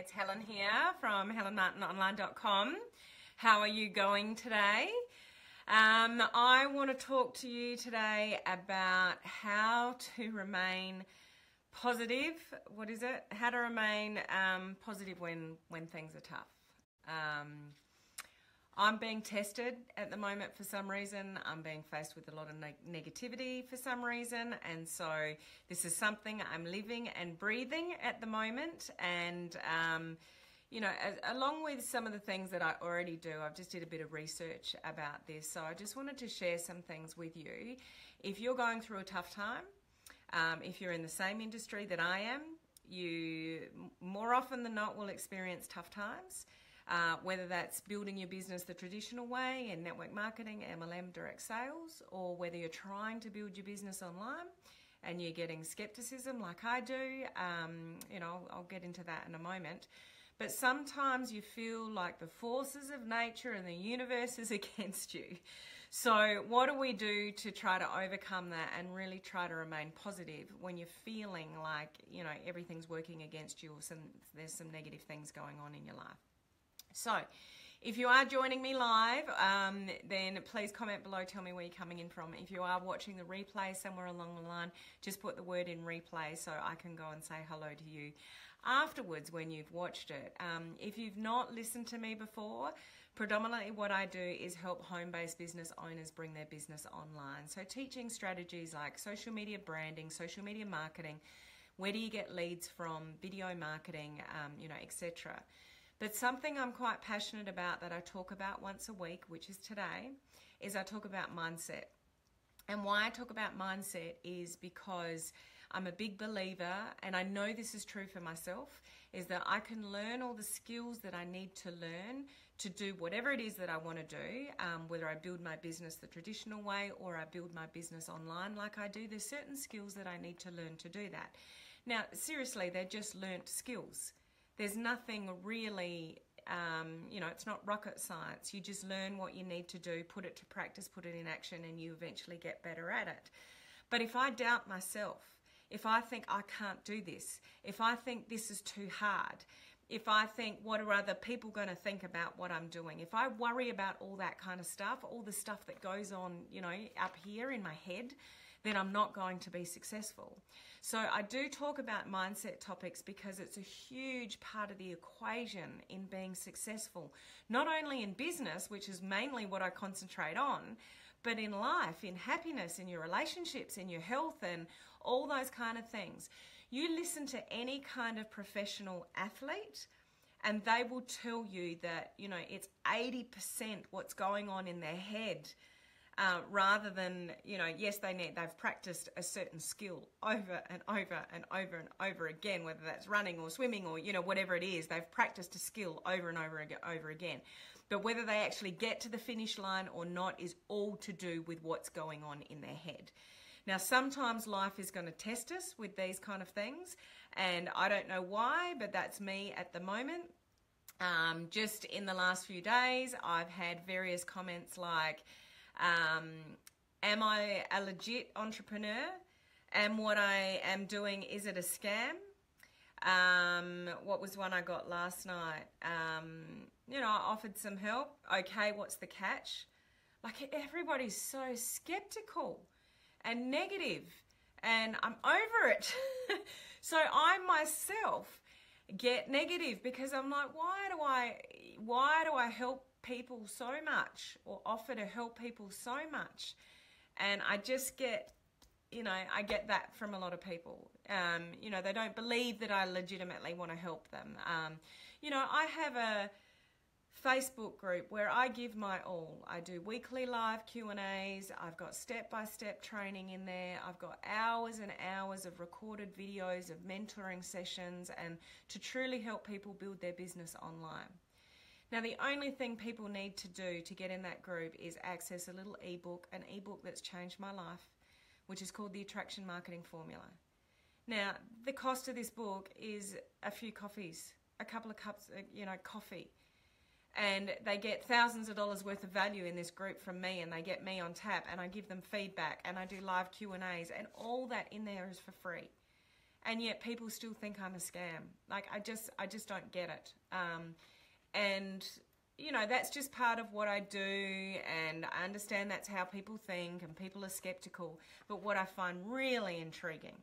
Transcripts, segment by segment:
it's Helen here from helenmartinonline.com. How are you going today? I want to talk to you today about how to remain positive. What is it? How to remain positive when things are tough. I'm being tested at the moment for some reason. I'm being faced with a lot of negativity for some reason, and so this is something I'm living and breathing at the moment. And you know, along with some of the things that I already do, I've just did a bit of research about this. So I just wanted to share some things with you. If you're going through a tough time, if you're in the same industry that I am, you more often than not will experience tough times. Whether that's building your business the traditional way in network marketing, MLM, direct sales, or whether you're trying to build your business online and you're getting skepticism like I do. You know, I'll get into that in a moment. But sometimes you feel like the forces of nature and the universe is against you. So what do we do to try to overcome that and really try to remain positive when you're feeling like, you know, everything's working against you or there's some negative things going on in your life? So, if you are joining me live, then please comment below, tell me where you're coming in from. If you are watching the replay somewhere along the line, just put the word in replay so I can go and say hello to you afterwards when you've watched it. If you've not listened to me before, predominantly what I do is help home-based business owners bring their business online. So teaching strategies like social media branding, social media marketing, where do you get leads from, video marketing, you know, etc. But something I'm quite passionate about that I talk about once a week, which is today, is I talk about mindset. And why I talk about mindset is because I'm a big believer, and I know this is true for myself, is that I can learn all the skills that I need to learn to do whatever it is that I want to do, whether I build my business the traditional way or I build my business online like I do. There's certain skills that I need to learn to do that. Now, seriously, they're just learnt skills. There's nothing really, you know, it's not rocket science. You just learn what you need to do, put it to practice, put it in action, and you eventually get better at it. But if I doubt myself, if I think I can't do this, if I think this is too hard, if I think what are other people going to think about what I'm doing, if I worry about all that kind of stuff, all the stuff that goes on, you know, up here in my head, then I'm not going to be successful. So I do talk about mindset topics because it's a huge part of the equation in being successful, not only in business, which is mainly what I concentrate on, but in life, in happiness, in your relationships, in your health, and all those kind of things. You listen to any kind of professional athlete and they will tell you that, you know, it's 80% what's going on in their head. Rather than, you know, yes, they've practiced a certain skill over and over and over and over again, whether that's running or swimming or, you know, whatever it is, they've practiced a skill over and over again. But whether they actually get to the finish line or not is all to do with what's going on in their head. Now, sometimes life is going to test us with these kind of things, and I don't know why, but that's me at the moment. Just in the last few days, I've had various comments like, am I a legit entrepreneur? And what I am doing, is it a scam? What was one I got last night? You know, I offered some help. Okay, what's the catch? Like, everybody's so skeptical and negative, and I'm over it. So I myself get negative because I'm like, why do I help people so much or offer to help people so much? And I just get, you know, I get that from a lot of people. You know, they don't believe that I legitimately want to help them. You know, I have a Facebook group where I give my all. I do weekly live Q&As. I've got step-by-step training in there. I've got hours and hours of recorded videos of mentoring sessions and to truly help people build their business online. Now, the only thing people need to do to get in that group is access a little ebook, an ebook that's changed my life, which is called the Attraction Marketing Formula. Now, the cost of this book is a few coffees, a couple of cups, you know, coffee. And they get thousands of dollars worth of value in this group from me, and they get me on tap, and I give them feedback, and I do live Q&As, and all that in there is for free. and yet people still think I'm a scam. Like, I just don't get it. And you know, that's just part of what I do, and I understand that's how people think and people are skeptical. But what I find really intriguing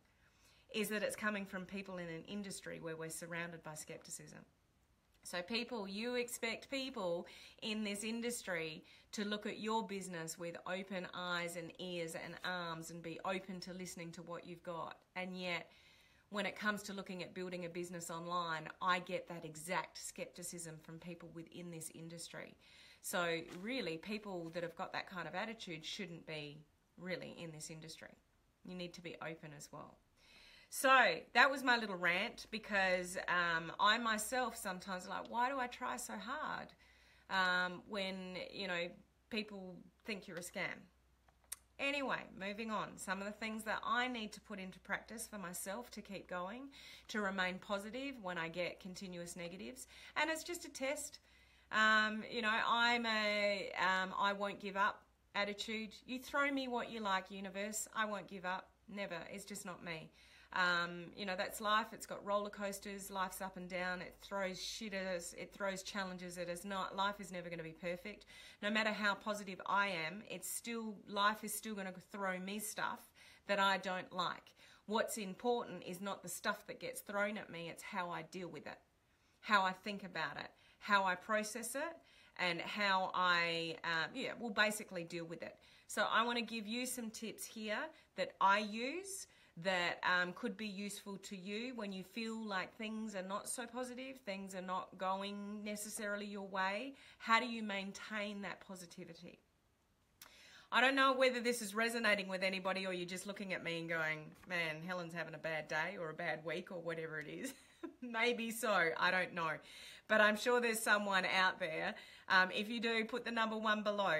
is that it's coming from people in an industry where we're surrounded by skepticism. So you expect people in this industry to look at your business with open eyes and ears and arms and be open to listening to what you've got. And yet, when it comes to looking at building a business online, I get that exact skepticism from people within this industry. So really, people that have got that kind of attitude shouldn't be really in this industry. You need to be open as well. So that was my little rant, because I myself sometimes like, why do I try so hard when, you know, people think you're a scam? Anyway, moving on. Some of the things that I need to put into practice for myself to keep going, to remain positive when I get continuous negatives. And it's just a test. You know, I won't give up attitude. You throw me what you like, universe. I won't give up. Never. It's just not me. You know, that's life. It's got roller coasters. Life's up and down. It throws shit at us. It throws challenges at us. Life is never going to be perfect. No matter how positive I am, life is still going to throw me stuff that I don't like. What's important is not the stuff that gets thrown at me. It's how I deal with it, how I think about it, how I process it, and how I, will basically deal with it. So I want to give you some tips here that I use that could be useful to you when you feel like things are not so positive, things are not going necessarily your way. How do you maintain that positivity? I don't know whether this is resonating with anybody, or you're just looking at me and going, man, Helen's having a bad day or a bad week or whatever it is. Maybe so, I don't know. But I'm sure there's someone out there. If you do, put the number 1 below.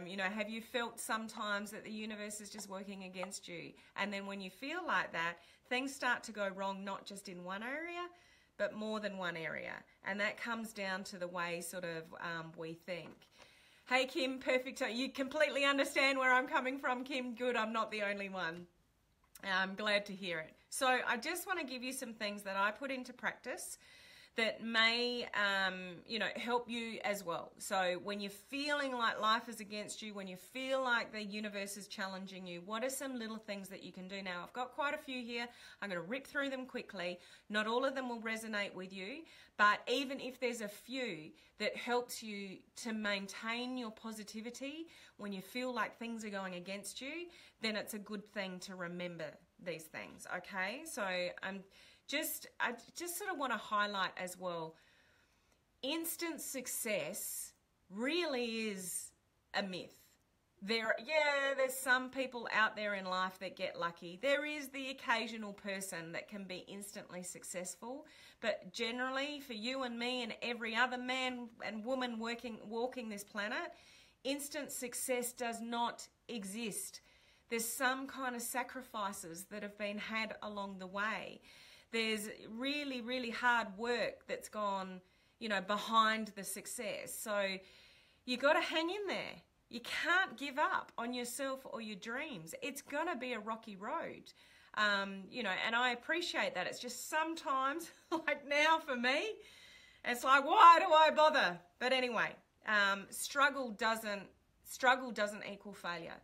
You know, have you felt sometimes that the universe is just working against you? And then when you feel like that, things start to go wrong, not just in one area, but more than one area. And that comes down to the way sort of we think. Hey, Kim, perfect. You completely understand where I'm coming from, Kim. Good, I'm not the only one. I'm glad to hear it. So I just want to give you some things that I put into practice that may, you know, help you as well. So when you're feeling like life is against you, when you feel like the universe is challenging you, what are some little things that you can do? Now, I've got quite a few here. I'm going to rip through them quickly. Not all of them will resonate with you, but even if there's a few that helps you to maintain your positivity when you feel like things are going against you, then it's a good thing to remember these things, okay? So I just sort of want to highlight as well, instant success really is a myth. There's some people out there in life that get lucky. There is the occasional person that can be instantly successful, but generally for you and me and every other man and woman walking this planet, instant success does not exist. There's some kind of sacrifices that have been had along the way. There's really, really hard work that's gone, you know, behind the success. So you got to hang in there. You can't give up on yourself or your dreams. It's going to be a rocky road, you know, and I appreciate that. It's just sometimes, like now for me, it's like, why do I bother? But anyway, struggle doesn't equal failure.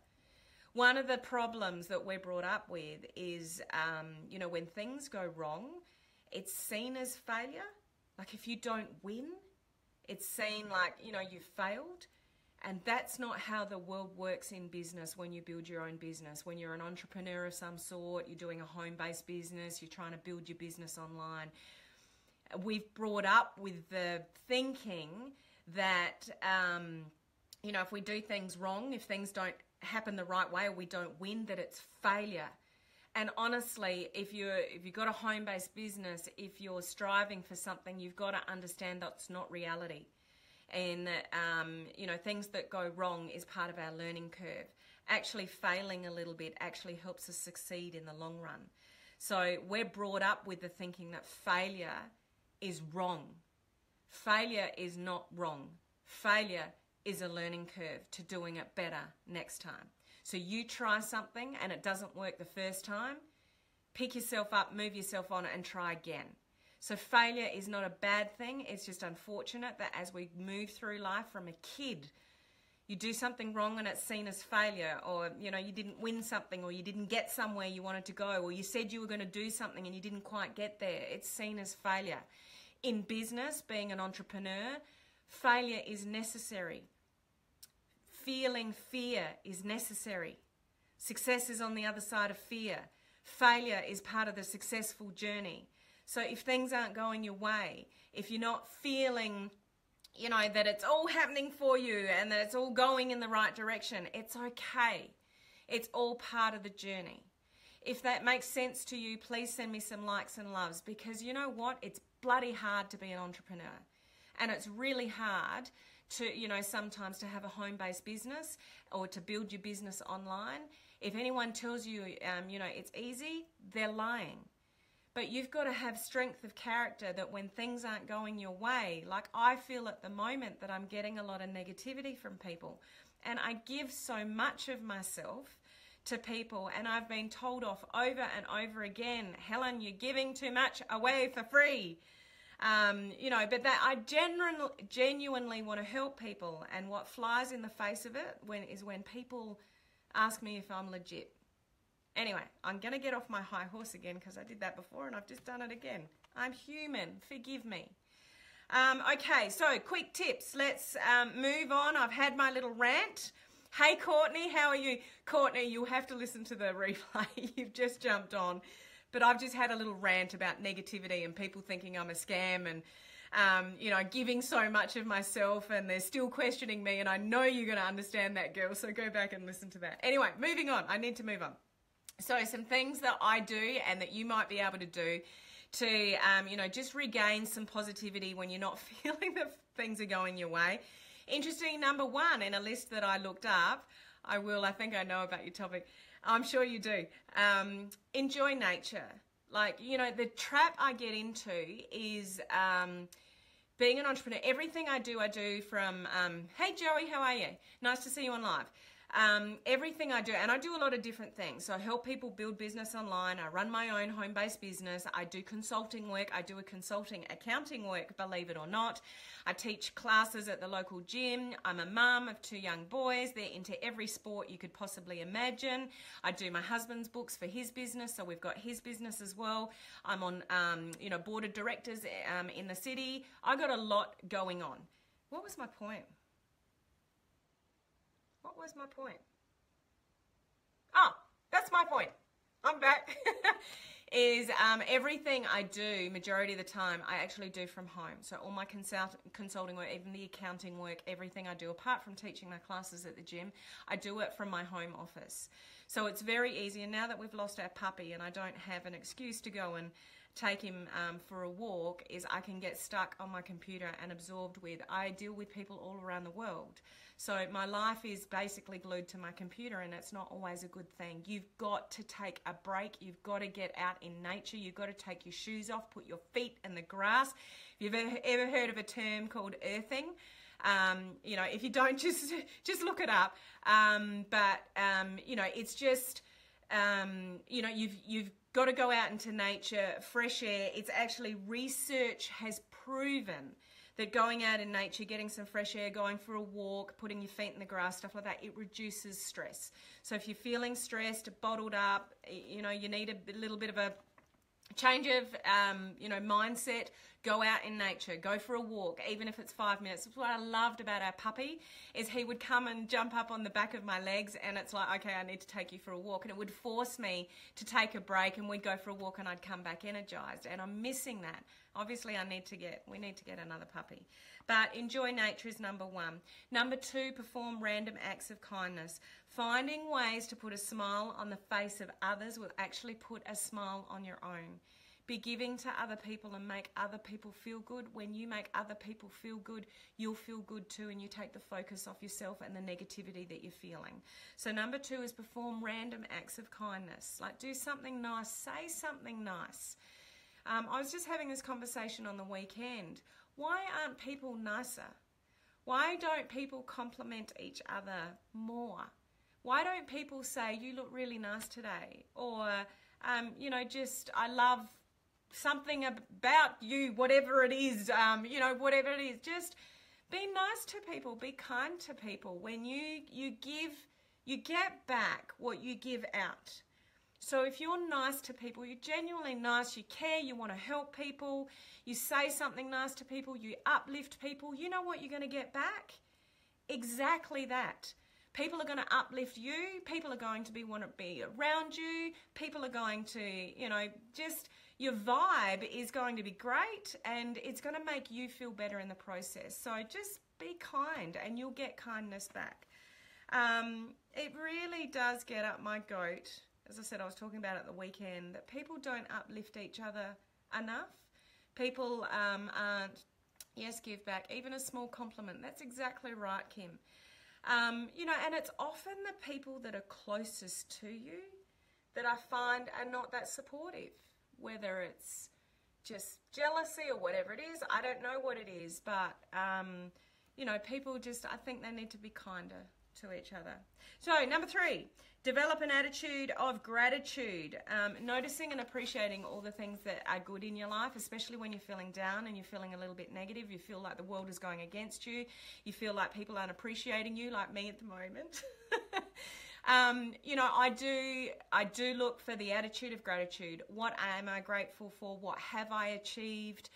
One of the problems that we're brought up with is, you know, when things go wrong, it's seen as failure. Like if you don't win, it's seen like, you know, you failed. And that's not how the world works in business when you build your own business. When you're an entrepreneur of some sort, you're doing a home-based business, you're trying to build your business online. We've brought up with the thinking that, you know, if we do things wrong, if things don't happen the right way or we don't win, that it's failure. And honestly, if you've got a home-based business, if you're striving for something, you've got to understand that's not reality. And that, you know, things that go wrong is part of our learning curve. Actually failing a little bit actually helps us succeed in the long run. So we're brought up with the thinking that failure is wrong. Failure is not wrong. Failure is a learning curve to doing it better next time. So you try something and it doesn't work the first time, pick yourself up, move yourself on, and try again. So failure is not a bad thing. It's just unfortunate that as we move through life from a kid, you do something wrong and it's seen as failure, or you didn't win something, or you didn't get somewhere you wanted to go, or you said you were going to do something and you didn't quite get there. It's seen as failure. In business, being an entrepreneur, failure is necessary. Feeling fear is necessary. Success is on the other side of fear. Failure is part of the successful journey. So if things aren't going your way, if you're not feeling, that it's all happening for you and that it's all going in the right direction, it's okay. It's all part of the journey. If that makes sense to you, please send me some likes and loves, because you know what? It's bloody hard to be an entrepreneur. And it's really hard to, sometimes to have a home-based business or to build your business online. If anyone tells you, it's easy, they're lying. But you've got to have strength of character that when things aren't going your way, like I feel at the moment that I'm getting a lot of negativity from people. And I give so much of myself to people, and I've been told off over and over again, Helen, you're giving too much away for free. But that I genuinely want to help people. And what flies in the face of it is when people ask me if I'm legit. Anyway, I'm going to get off my high horse again because I did that before and I've just done it again. I'm human. Forgive me. Okay, so quick tips. Let's move on. I've had my little rant. Hey, Courtney, how are you? Courtney, you'll have to listen to the replay. You've just jumped on. But I've just had a little rant about negativity and people thinking I'm a scam and, giving so much of myself, and they're still questioning me. And I know you're going to understand that, girl. So go back and listen to that. Anyway, moving on. I need to move on. So some things that I do and that you might be able to do to, just regain some positivity when you're not feeling that things are going your way. Interesting, number one in a list that I looked up, I think I know about your topic. I'm sure you do. Enjoy nature. Like, the trap I get into is being an entrepreneur. Everything I do from, hey Joey, how are you? Nice to see you on live. Everything I do, and I do a lot of different things. So I help people build business online. I run my own home-based business. I do consulting work. I do a consulting accounting work, believe it or not. I teach classes at the local gym. I'm a mum of 2 young boys. They're into every sport you could possibly imagine. I do my husband's books for his business, so we've got his business as well. I'm on, board of directors in the city. I got a lot going on. What was my point? What was my point? Oh, that's my point. I'm back. Is everything I do, majority of the time, I actually do from home. So all my consulting work, even the accounting work, everything I do, apart from teaching my classes at the gym, I do it from my home office. So it's very easy. And now that we've lost our puppy and I don't have an excuse to go and take him for a walk, is I can get stuck on my computer and absorbed with, I deal with people all around the world. So my life is basically glued to my computer, and it's not always a good thing. You've got to take a break. You've got to get out in nature. You've got to take your shoes off, put your feet in the grass. If you've ever heard of a term called earthing, if you don't, just look it up. It's just, you've got to go out into nature, fresh air. It's actually, research has proven that going out in nature, getting some fresh air, going for a walk, putting your feet in the grass, stuff like that, it reduces stress. So if you're feeling stressed, bottled up, you need a little bit of a change of, mindset, go out in nature, go for a walk, even if it's 5 minutes. That's what I loved about our puppy, is he would come and jump up on the back of my legs, and it's like, okay, I need to take you for a walk. And it would force me to take a break, and we'd go for a walk and I'd come back energized. And I'm missing that. Obviously, we need to get another puppy. But enjoy nature is number one. Number two, perform random acts of kindness. Finding ways to put a smile on the face of others will actually put a smile on your own. Be giving to other people and make other people feel good. When you make other people feel good, you'll feel good too, and you take the focus off yourself and the negativity that you're feeling. So number two is perform random acts of kindness. Like, do something nice, say something nice. I was just having this conversation on the weekend. Why aren't people nicer? Why don't people compliment each other more? Why don't people say, you look really nice today? Or, You know, just, I love something about you, whatever it is, you know, whatever it is. Just be nice to people, be kind to people. When you give, you get back what you give out. So if you're nice to people, you're genuinely nice, you care, you want to help people, you say something nice to people, you uplift people, you know what you're going to get back? Exactly that. People are going to uplift you, people are going to want to be around you, people are going to, you know, just your vibe is going to be great, and it's going to make you feel better in the process. So just be kind and you'll get kindness back. It really does get up my goat, as I said, I was talking about it at the weekend, that people don't uplift each other enough. People aren't, yes, give back, even a small compliment. That's exactly right, Kim. You know, and it's often the people that are closest to you that I find are not that supportive, whether it's just jealousy or whatever it is. I don't know what it is, but, you know, people just, I think they need to be kinder to each other. So number 3, develop an attitude of gratitude. Noticing and appreciating all the things that are good in your life, especially when you're feeling down and you're feeling a little bit negative. You feel like the world is going against you. You feel like people aren't appreciating you, like me at the moment. You know, I do look for the attitude of gratitude. What am I grateful for? What have I achieved?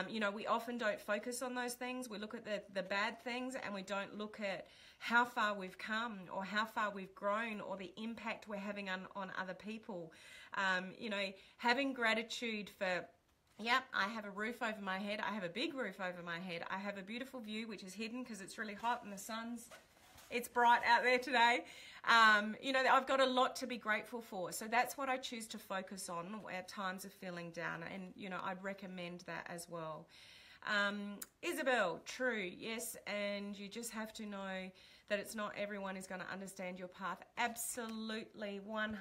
You know, we often don't focus on those things. We look at the bad things, and we don't look at how far we've come or how far we've grown or the impact we're having on other people. You know, having gratitude for, yep, I have a roof over my head. I have a big roof over my head. I have a beautiful view, which is hidden because it's really hot and it's bright out there today. You know, I've got a lot to be grateful for. So that's what I choose to focus on at times of feeling down. And, you know, I'd recommend that as well. Isabel, true, yes. And you just have to know that it's not everyone is going to understand your path. Absolutely 100%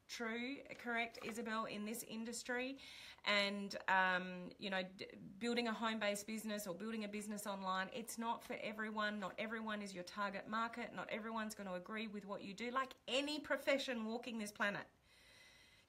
true, correct, Isabel, in this industry. And, you know, building a home-based business or building a business online, it's not for everyone. Not everyone is your target market. Not everyone's going to agree with what you do, like any profession walking this planet.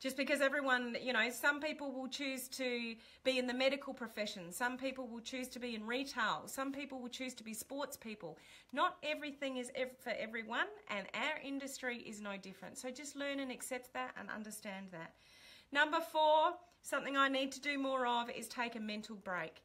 Just because everyone, you know, some people will choose to be in the medical profession. Some people will choose to be in retail. Some people will choose to be sports people. Not everything is for everyone, and our industry is no different. So just learn and accept that and understand that. Number 4, something I need to do more of is take a mental break.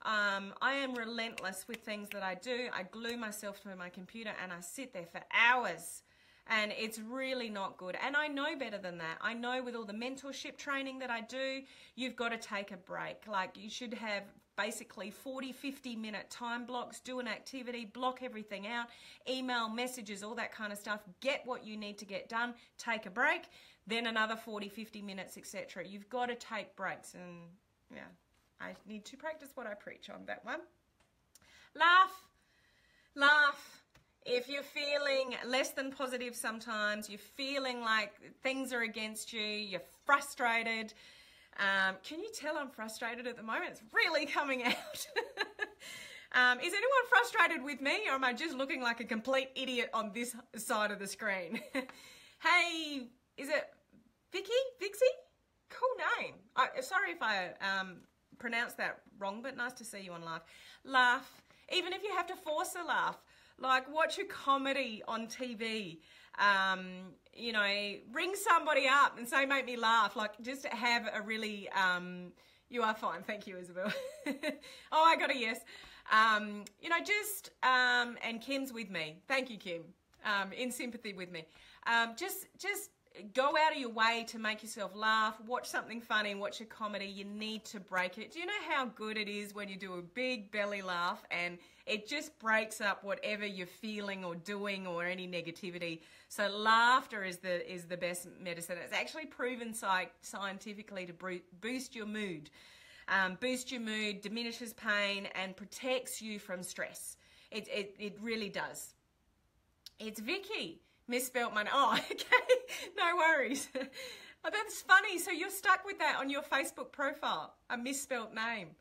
I am relentless with things that I do. I glue myself to my computer and I sit there for hours. And it's really not good. And I know better than that. I know with all the mentorship training that I do, you've got to take a break. Like, you should have basically 40, 50-minute time blocks, do an activity, block everything out, email, messages, all that kind of stuff. Get what you need to get done, take a break, then another 40, 50 minutes, etc. You've got to take breaks. And yeah, I need to practice what I preach on that one. Laugh. Laugh. If you're feeling less than positive sometimes, you're feeling like things are against you, you're frustrated. Can you tell I'm frustrated at the moment? It's really coming out. Is anyone frustrated with me, or am I just looking like a complete idiot on this side of the screen? Hey, is it Vicky? Vixie? Cool name. Sorry if I pronounced that wrong, but nice to see you on Laugh. Laugh. Even if you have to force a laugh. Like, watch a comedy on TV, you know, ring somebody up and say, make me laugh. Like, just have a really, you are fine. Thank you, Isabel. Oh, I got a yes. You know, just, and Kim's with me. Thank you, Kim, in sympathy with me. Just go out of your way to make yourself laugh. Watch something funny, watch a comedy. You need to break it. Do you know how good it is when you do a big belly laugh and it just breaks up whatever you're feeling or doing or any negativity? So laughter is the best medicine. It's actually proven scientifically to boost your mood. Diminishes pain, and protects you from stress. It really does. It's Vicky. Misspelt my name. Oh, okay. No worries. Oh, that's funny. So you're stuck with that on your Facebook profile, a misspelt name.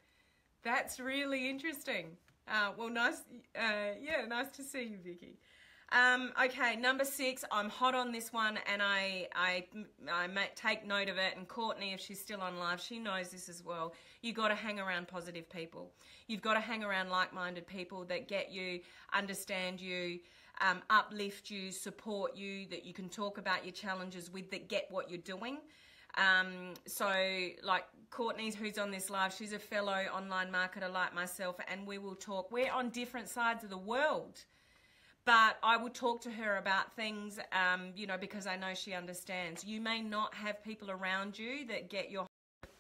That's really interesting. Well, nice. Yeah, nice to see you, Vicky. Okay, number 6, I'm hot on this one, and I take note of it. And Courtney, if she's still on live, she knows this as well. You got to hang around positive people. You've got to hang around like-minded people that get you, understand you, uplift you, support you, that you can talk about your challenges with, that get what you're doing. So like Courtney, who's on this live, she's a fellow online marketer like myself, and we will talk. We're on different sides of the world, but I will talk to her about things, you know, because I know she understands. You may not have people around you that get your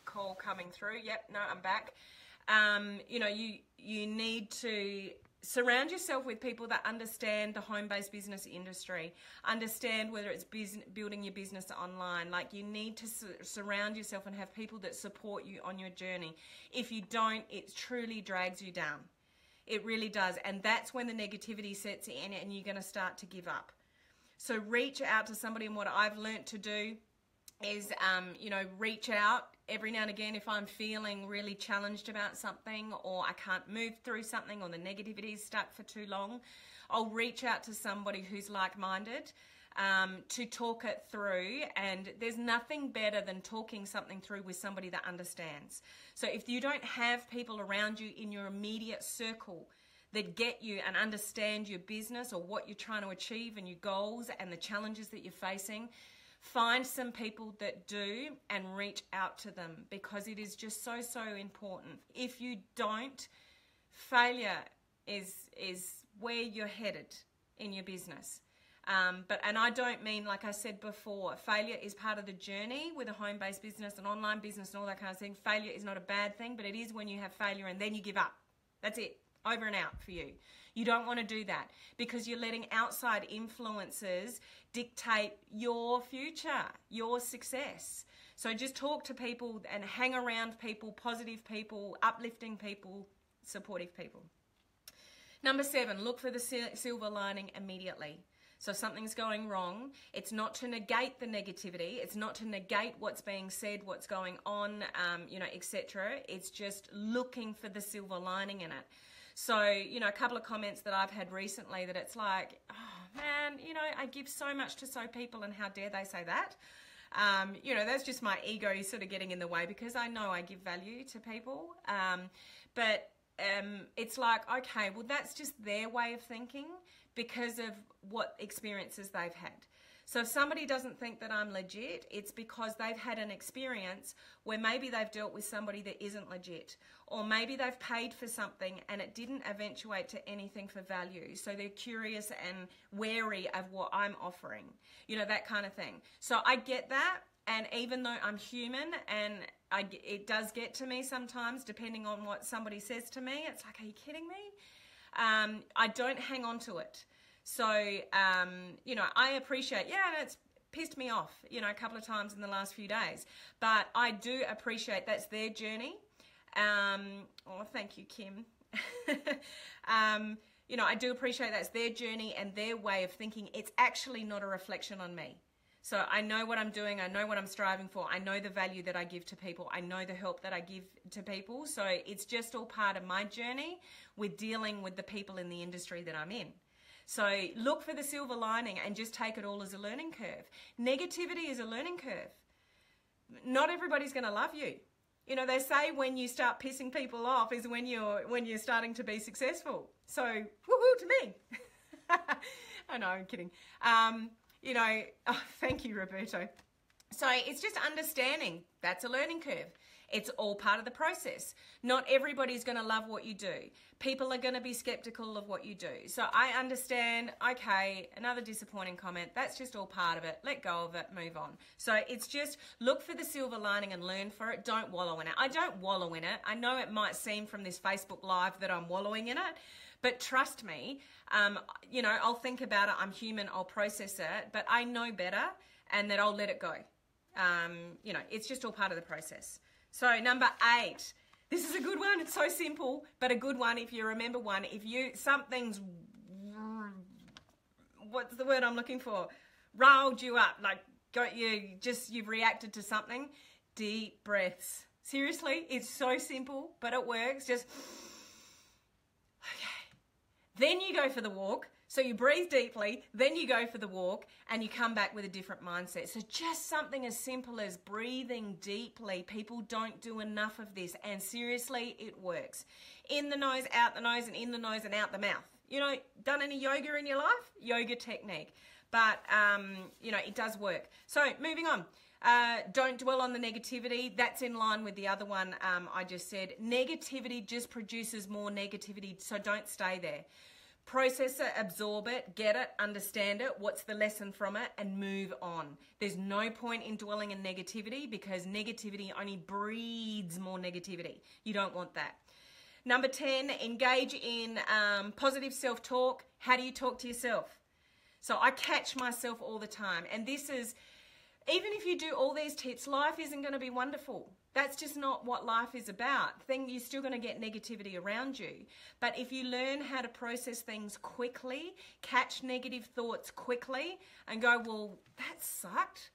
call coming through. Yep, no, I'm back. You know, you need to surround yourself with people that understand the home-based business industry, understand whether it's building your business online. Like, you need to surround yourself and have people that support you on your journey. If you don't, it truly drags you down. It really does. And that's when the negativity sets in and you're going to start to give up. So reach out to somebody, and what I've learnt to do is, you know, reach out every now and again if I'm feeling really challenged about something, or I can't move through something, or the negativity is stuck for too long. I'll reach out to somebody who's like-minded to talk it through, and there's nothing better than talking something through with somebody that understands. So if you don't have people around you in your immediate circle that get you and understand your business or what you're trying to achieve and your goals and the challenges that you're facing, find some people that do and reach out to them, because it is just so, so important. If you don't, failure is where you're headed in your business. And I don't mean, like I said before, failure is part of the journey with a home-based business, an online business and all that kind of thing. Failure is not a bad thing, but it is when you have failure and then you give up. That's it. Over and out for you. You don't want to do that, because you're letting outside influences dictate your future, your success. So just talk to people and hang around people, positive people, uplifting people, supportive people. Number 7, look for the silver lining immediately. So if something's going wrong, it's not to negate the negativity. It's not to negate what's being said, what's going on, you know, etc. It's just looking for the silver lining in it. So, you know, a couple of comments that I've had recently that it's like, oh man, you know, I give so much to so people, and how dare they say that? You know, that's just my ego sort of getting in the way, because I know I give value to people. But it's like, okay, well, that's just their way of thinking because of what experiences they've had. So if somebody doesn't think that I'm legit, it's because they've had an experience where maybe they've dealt with somebody that isn't legit, or maybe they've paid for something and it didn't eventuate to anything for value. So they're curious and wary of what I'm offering, you know, that kind of thing. So I get that. And even though I'm human and it does get to me sometimes, depending on what somebody says to me, it's like, are you kidding me? I don't hang on to it. So, you know, I appreciate, yeah, it's pissed me off, you know, a couple of times in the last few days. But I do appreciate that's their journey. Oh, thank you, Kim. You know, I do appreciate that's their journey and their way of thinking. It's actually not a reflection on me. So I know what I'm doing. I know what I'm striving for. I know the value that I give to people. I know the help that I give to people. So it's just all part of my journey with dealing with the people in the industry that I'm in. So look for the silver lining and just take it all as a learning curve. Negativity is a learning curve. Not everybody's going to love you. You know, they say when you start pissing people off is when you're starting to be successful. So woohoo to me. I know, I'm kidding. You know, oh, thank you, Roberto. So it's just understanding that's a learning curve. It's all part of the process. Not everybody's going to love what you do. People are going to be skeptical of what you do. So I understand, okay, another disappointing comment. That's just all part of it. Let go of it, move on. So it's just look for the silver lining and learn for it. Don't wallow in it. I don't wallow in it. I know it might seem from this Facebook Live that I'm wallowing in it. But trust me, you know, I'll think about it. I'm human. I'll process it. But I know better, and that I'll let it go. You know, it's just all part of the process. So number 8, this is a good one. It's so simple, but a good one if you remember one. If something's, what's the word I'm looking for? Riled you up, like you've reacted to something. Deep breaths. Seriously, it's so simple, but it works. Just, okay. Then you go for the walk. So you breathe deeply, then you go for the walk, and you come back with a different mindset. So just something as simple as breathing deeply. People don't do enough of this, and seriously, it works. In the nose, out the nose, and in the nose and out the mouth. You know, done any yoga in your life? Yoga technique. But, you know, it does work. So moving on. Don't dwell on the negativity. That's in line with the other one I just said. Negativity just produces more negativity, so don't stay there. Process it, absorb it, get it, understand it, what's the lesson from it, and move on. There's no point in dwelling in negativity because negativity only breeds more negativity. You don't want that. Number 10, engage in positive self-talk. How do you talk to yourself? So I catch myself all the time, and this is, even if you do all these tips, life isn't going to be wonderful. That's just not what life is about. You're still going to get negativity around you. But if you learn how to process things quickly, catch negative thoughts quickly, and go, well, that sucked.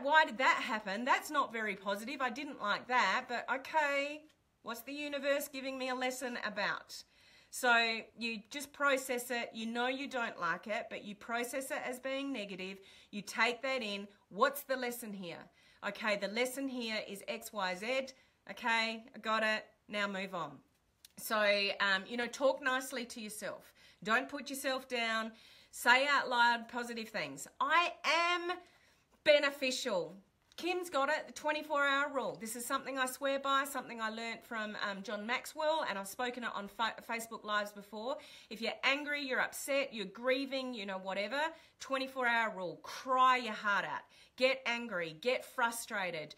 Why did that happen? That's not very positive. I didn't like that, but okay, what's the universe giving me a lesson about? So you just process it. You know you don't like it, but you process it as being negative. You take that in. What's the lesson here? Okay, the lesson here is X, Y, Z. Okay, I got it. Now move on. So, you know, talk nicely to yourself. Don't put yourself down. Say out loud positive things. I am beneficial. Kim's got it, the 24-hour rule. This is something I swear by, something I learnt from John Maxwell, and I've spoken it on Facebook Lives before. If you're angry, you're upset, you're grieving, you know, whatever, 24-hour rule. Cry your heart out. Get angry, get frustrated.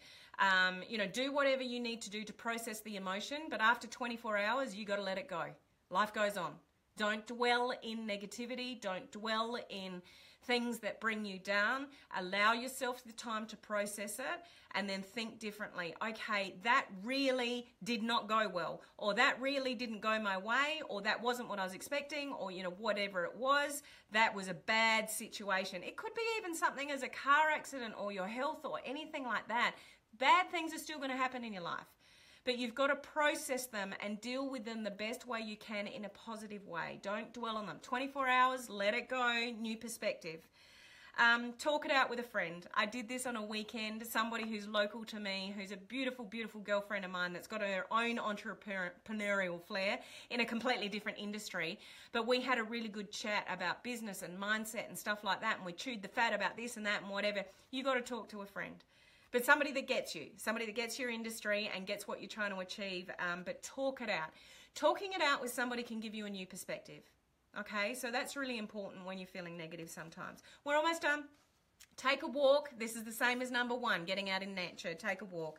You know, do whatever you need to do to process the emotion, but after 24 hours, you got to let it go. Life goes on. Don't dwell in negativity. Don't dwell in things that bring you down. Allow yourself the time to process it and then think differently. Okay, that really did not go well, or that really didn't go my way, or that wasn't what I was expecting, or, you know, whatever it was, that was a bad situation. It could be even something as a car accident or your health or anything like that. Bad things are still going to happen in your life. But you've got to process them and deal with them the best way you can in a positive way. Don't dwell on them. 24 hours, let it go, new perspective. Talk it out with a friend. I did this on a weekend. Somebody who's local to me, who's a beautiful, beautiful girlfriend of mine that's got her own entrepreneurial flair in a completely different industry. But we had a really good chat about business and mindset and stuff like that, and we chewed the fat about this and that and whatever. You got to talk to a friend. But somebody that gets you, somebody that gets your industry and gets what you're trying to achieve, but talk it out. Talking it out with somebody can give you a new perspective. Okay, so that's really important when you're feeling negative sometimes. We're almost done. Take a walk. This is the same as number 1, getting out in nature. Take a walk.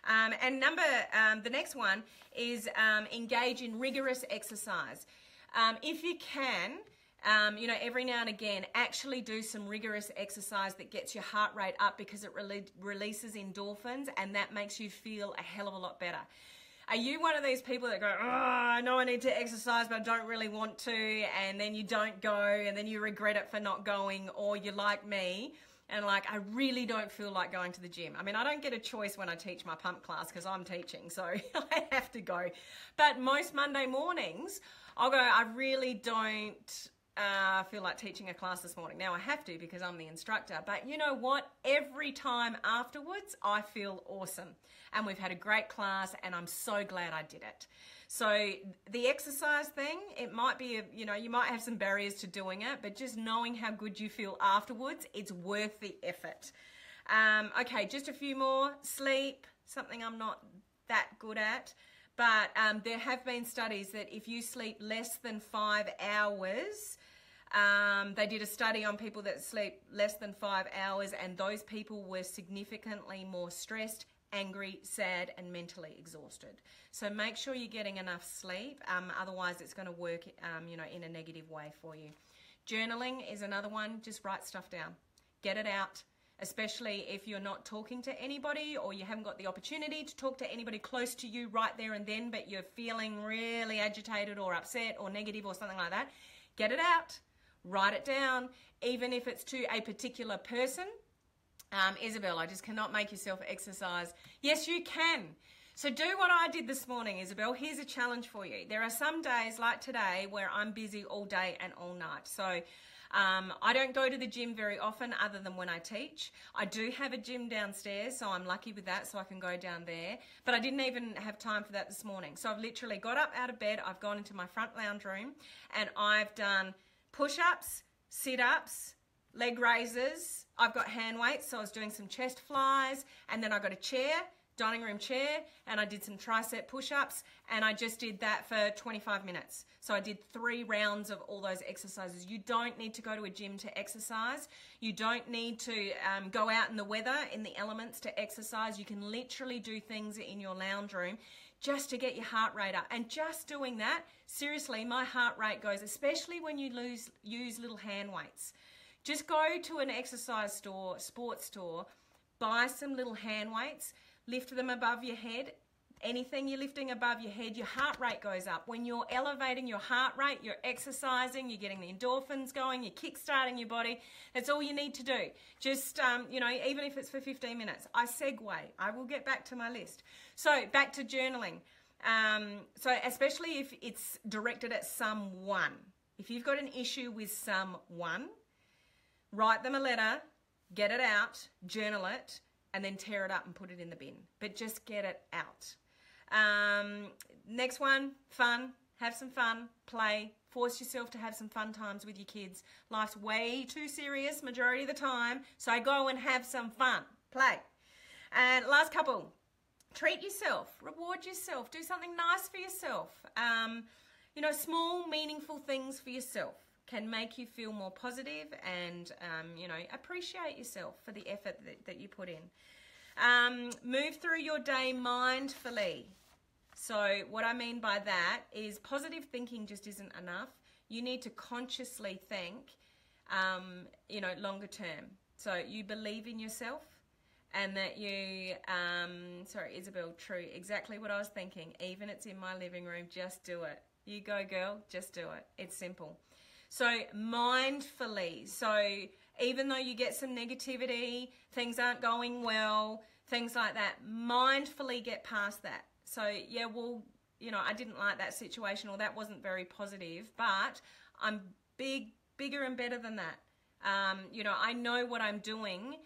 And the next one is engage in rigorous exercise. If you can, you know, every now and again, actually do some rigorous exercise that gets your heart rate up because it releases endorphins, and that makes you feel a hell of a lot better. Are you one of these people that go, oh, I know I need to exercise, but I don't really want to, and then you don't go, and then you regret it for not going, or you're like me, and like, I really don't feel like going to the gym. I mean, I don't get a choice when I teach my pump class because I'm teaching, so I have to go. But most Monday mornings, I'll go, I really don't feel like teaching a class this morning. Now I have to because I'm the instructor, but you know what? Every time afterwards, I feel awesome. And we've had a great class and I'm so glad I did it. So the exercise thing, it might be, you know, you might have some barriers to doing it, but just knowing how good you feel afterwards, it's worth the effort. Okay, just a few more. Sleep, something I'm not that good at. But there have been studies that if you sleep less than 5 hours, they did a study on people that sleep less than 5 hours, and those people were significantly more stressed, angry, sad, and mentally exhausted. So make sure you're getting enough sleep. Otherwise, it's going to work, you know, in a negative way for you. Journaling is another one. Just write stuff down. Get it out. Especially if you're not talking to anybody or you haven't got the opportunity to talk to anybody close to you right there and then, but you're feeling really agitated or upset or negative or something like that, get it out, write it down, even if it's to a particular person. Isabel, I just cannot make yourself exercise. Yes, you can. So do what I did this morning, Isabel. Here's a challenge for you. There are some days like today where I'm busy all day and all night. So I don't go to the gym very often other than when I teach. I do have a gym downstairs, so I'm lucky with that, so I can go down there. But I didn't even have time for that this morning. So I've literally got up out of bed, I've gone into my front lounge room, and I've done push-ups, sit-ups, leg raises. I've got hand weights, so I was doing some chest flies, and then I got a chair, dining room chair, and I did some tricep push-ups, and I just did that for 25 minutes. So I did 3 rounds of all those exercises. You don't need to go to a gym to exercise. You don't need to go out in the weather, in the elements to exercise. You can literally do things in your lounge room just to get your heart rate up. And just doing that, seriously, my heart rate goes, especially when you use little hand weights. Just go to an exercise store, sports store, buy some little hand weights, lift them above your head. Anything you're lifting above your head, your heart rate goes up. When you're elevating your heart rate, you're exercising, you're getting the endorphins going, you're kickstarting your body. That's all you need to do. Just, even if it's for 15 minutes. I segue. I will get back to my list. So back to journaling. So especially if it's directed at someone. If you've got an issue with someone, write them a letter, get it out, journal it, and then tear it up and put it in the bin. But just get it out. Next one, fun. Have some fun. Play. Force yourself to have some fun times with your kids. Life's way too serious majority of the time, so go and have some fun. Play. And last couple, treat yourself. Reward yourself. Do something nice for yourself. Small, meaningful things for yourself can make you feel more positive and, appreciate yourself for the effort that you put in. Move through your day mindfully. So what I mean by that is positive thinking just isn't enough. You need to consciously think, longer term. So you believe in yourself and that you, Isabel, true, exactly what I was thinking. Even it's in my living room, just do it. You go, girl, just do it. It's simple. So mindfully, so even though you get some negativity, things aren't going well, things like that, mindfully get past that. So yeah, well, I didn't like that situation or that wasn't very positive, but I'm bigger and better than that. I know what I'm doing.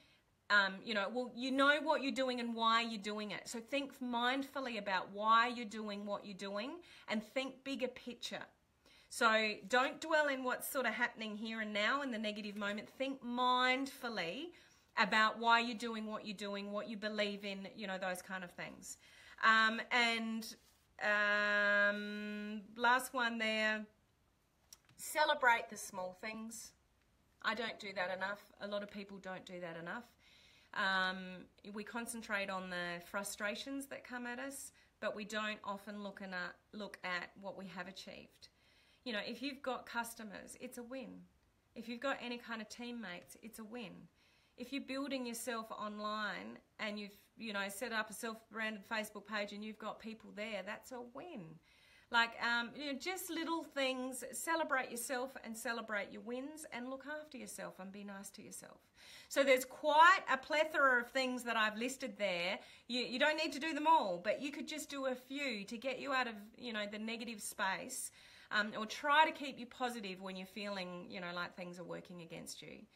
You know what you're doing and why you're doing it. So think mindfully about why you're doing what you're doing and think bigger picture. So don't dwell in what's sort of happening here and now in the negative moment. Think mindfully about why you're doing, what you believe in, those kind of things. Last one there, celebrate the small things. I don't do that enough. A lot of people don't do that enough. We concentrate on the frustrations that come at us, but we don't often look at what we have achieved. If you've got customers, it's a win. If you've got any kind of teammates, it's a win. If you're building yourself online and you've, set up a self-branded Facebook page and you've got people there, that's a win. Just little things, celebrate yourself and celebrate your wins and look after yourself and be nice to yourself. So there's quite a plethora of things that I've listed there. You don't need to do them all, but you could just do a few to get you out of, the negative space. Or try to keep you positive when you're feeling, like things are working against you.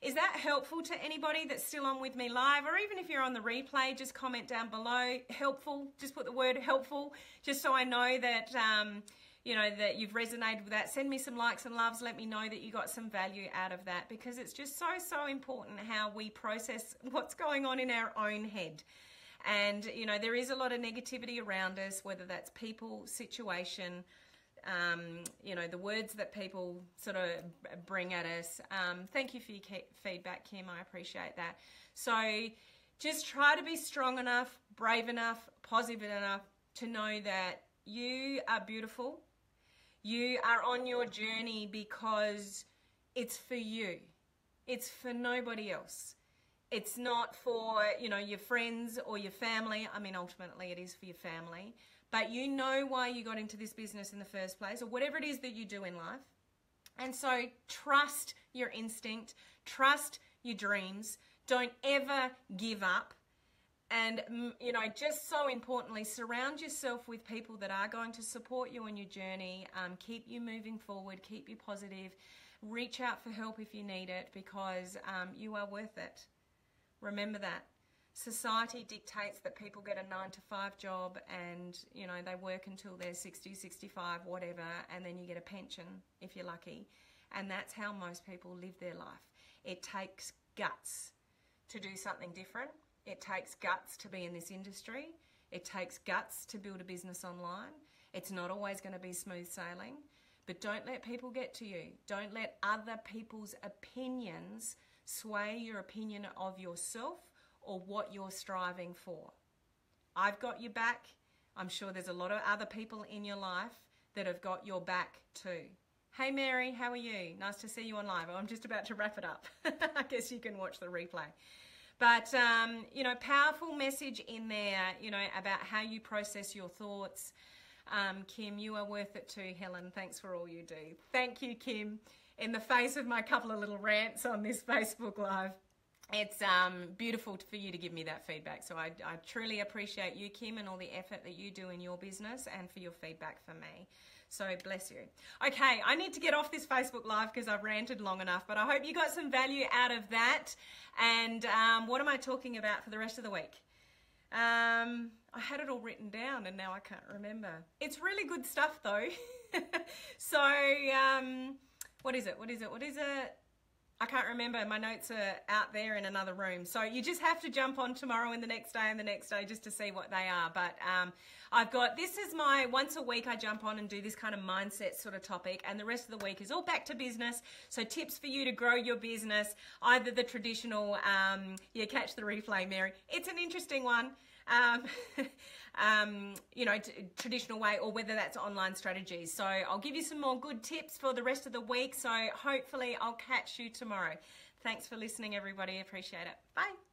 Is that helpful to anybody that's still on with me live? Or even if you're on the replay, just comment down below. Helpful, just put the word helpful, just so I know that, that you've resonated with that. Send me some likes and loves. Let me know that you got some value out of that, because it's just so important how we process what's going on in our own head. And, there is a lot of negativity around us, whether that's people, situation, the words that people sort of bring at us. Thank you for your feedback, Kim. I appreciate that. So just try to be strong enough, brave enough, positive enough to know that you are beautiful. You are on your journey because it's for you. It's for nobody else. It's not for, your friends or your family. I mean, ultimately it is for your family. But you know why you got into this business in the first place, or whatever it is that you do in life. And so trust your instinct, trust your dreams. Don't ever give up. And, you know, just so importantly, surround yourself with people that are going to support you on your journey, keep you moving forward, keep you positive, reach out for help if you need it, because you are worth it. Remember that. Society dictates that people get a 9-to-5 job and, you know, they work until they're 60, 65, whatever, and then you get a pension if you're lucky. And that's how most people live their life. It takes guts to do something different. It takes guts to be in this industry. It takes guts to build a business online. It's not always going to be smooth sailing, but don't let people get to you. Don't let other people's opinions sway your opinion of yourself or what you're striving for. I've got your back. I'm sure there's a lot of other people in your life that have got your back too. Hey Mary, how are you? Nice to see you on live. I'm just about to wrap it up. I guess you can watch the replay. But, you know, powerful message in there, you know, about how you process your thoughts. Kim, you are worth it too, Helen. Thanks for all you do. Thank you, Kim. In the face of my couple of little rants on this Facebook Live, it's beautiful for you to give me that feedback. So I truly appreciate you, Kim, and all the effort that you do in your business and for your feedback for me. So bless you. Okay, I need to get off this Facebook Live because I've ranted long enough, but I hope you got some value out of that. And what am I talking about for the rest of the week? I had it all written down and now I can't remember. It's really good stuff though. So what is it? I can't remember. My notes are out there in another room. So you just have to jump on tomorrow and the next day and the next day just to see what they are. But I've got, this is my, once a week I jump on and do this kind of mindset sort of topic, and the rest of the week is all back to business. So tips for you to grow your business, either the traditional, catch the replay, Mary. It's an interesting one. You know, traditional way, or whether that's online strategies. So I'll give you some more good tips for the rest of the week. So hopefully I'll catch you tomorrow. Thanks for listening, everybody. Appreciate it. Bye.